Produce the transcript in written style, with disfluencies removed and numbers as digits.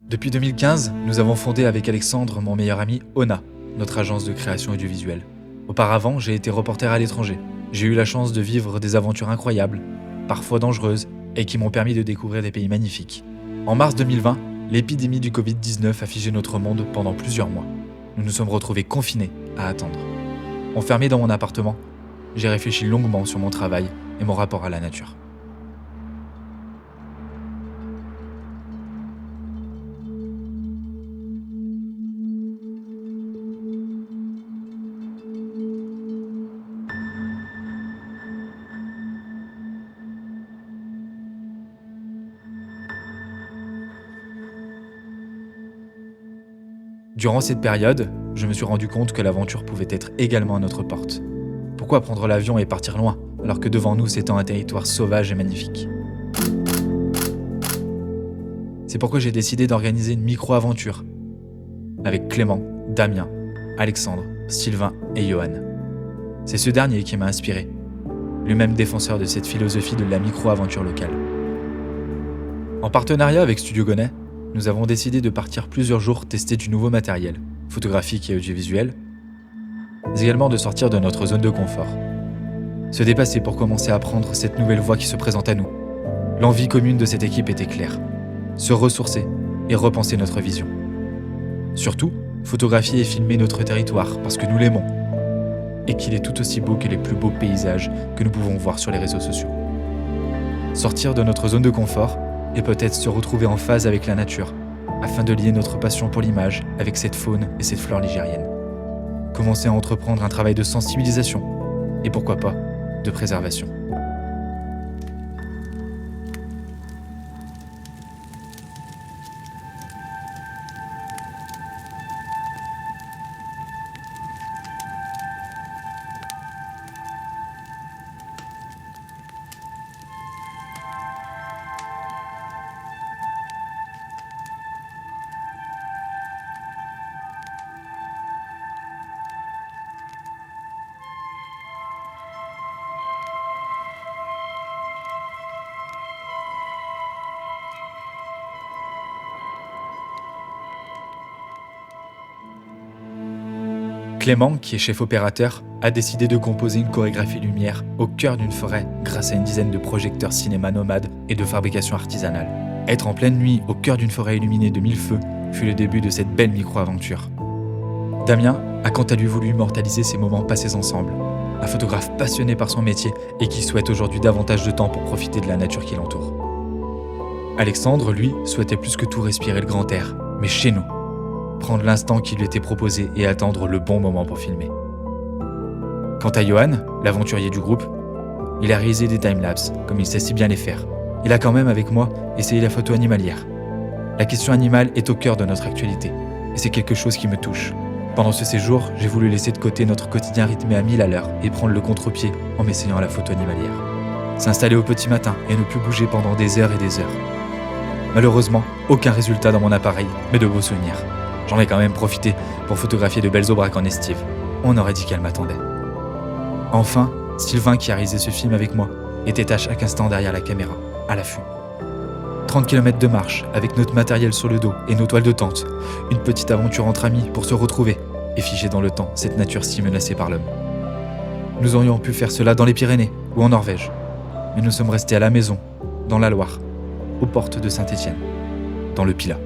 Depuis 2015, nous avons fondé avec Alexandre, mon meilleur ami, Ona, notre agence de création audiovisuelle. Auparavant, j'ai été reporter à l'étranger. J'ai eu la chance de vivre des aventures incroyables, parfois dangereuses, et qui m'ont permis de découvrir des pays magnifiques. En mars 2020, l'épidémie du Covid-19 a figé notre monde pendant plusieurs mois. Nous nous sommes retrouvés confinés à attendre. Enfermé dans mon appartement, j'ai réfléchi longuement sur mon travail et mon rapport à la nature. Durant cette période, je me suis rendu compte que l'aventure pouvait être également à notre porte. Pourquoi prendre l'avion et partir loin, alors que devant nous s'étend un territoire sauvage et magnifique ? C'est pourquoi j'ai décidé d'organiser une micro-aventure avec Clément, Damien, Alexandre, Sylvain et Johan. C'est ce dernier qui m'a inspiré, lui-même défenseur de cette philosophie de la micro-aventure locale. En partenariat avec Studio Gonnet, nous avons décidé de partir plusieurs jours tester du nouveau matériel, photographique et audiovisuel, mais également de sortir de notre zone de confort. Se dépasser pour commencer à prendre cette nouvelle voie qui se présente à nous. L'envie commune de cette équipe était claire. Se ressourcer et repenser notre vision. Surtout, photographier et filmer notre territoire parce que nous l'aimons et qu'il est tout aussi beau que les plus beaux paysages que nous pouvons voir sur les réseaux sociaux. Sortir de notre zone de confort et peut-être se retrouver en phase avec la nature, afin de lier notre passion pour l'image avec cette faune et cette flore ligérienne. Commencer à entreprendre un travail de sensibilisation, et pourquoi pas, de préservation. Clément, qui est chef opérateur, a décidé de composer une chorégraphie lumière au cœur d'une forêt grâce à une dizaine de projecteurs cinéma nomades et de fabrication artisanale. Être en pleine nuit au cœur d'une forêt illuminée de 1000 feux fut le début de cette belle micro-aventure. Damien a quant à lui voulu immortaliser ces moments passés ensemble, un photographe passionné par son métier et qui souhaite aujourd'hui davantage de temps pour profiter de la nature qui l'entoure. Alexandre, lui, souhaitait plus que tout respirer le grand air, mais chez nous. Prendre l'instant qui lui était proposé et attendre le bon moment pour filmer. Quant à Johan, l'aventurier du groupe, il a réalisé des timelapses, comme il sait si bien les faire. Il a quand même, avec moi, essayé la photo animalière. La question animale est au cœur de notre actualité, et c'est quelque chose qui me touche. Pendant ce séjour, j'ai voulu laisser de côté notre quotidien rythmé à 1000 à l'heure et prendre le contre-pied en m'essayant à la photo animalière. S'installer au petit matin et ne plus bouger pendant des heures et des heures. Malheureusement, aucun résultat dans mon appareil, mais de beaux souvenirs. J'en ai quand même profité pour photographier de belles aubracs en estive. On aurait dit qu'elle m'attendait. Enfin, Sylvain, qui a réalisé ce film avec moi, était à chaque instant derrière la caméra, à l'affût. 30 km de marche, avec notre matériel sur le dos et nos toiles de tente. Une petite aventure entre amis pour se retrouver et figer dans le temps cette nature si menacée par l'homme. Nous aurions pu faire cela dans les Pyrénées ou en Norvège. Mais nous sommes restés à la maison, dans la Loire, aux portes de Saint-Étienne, dans le Pilat.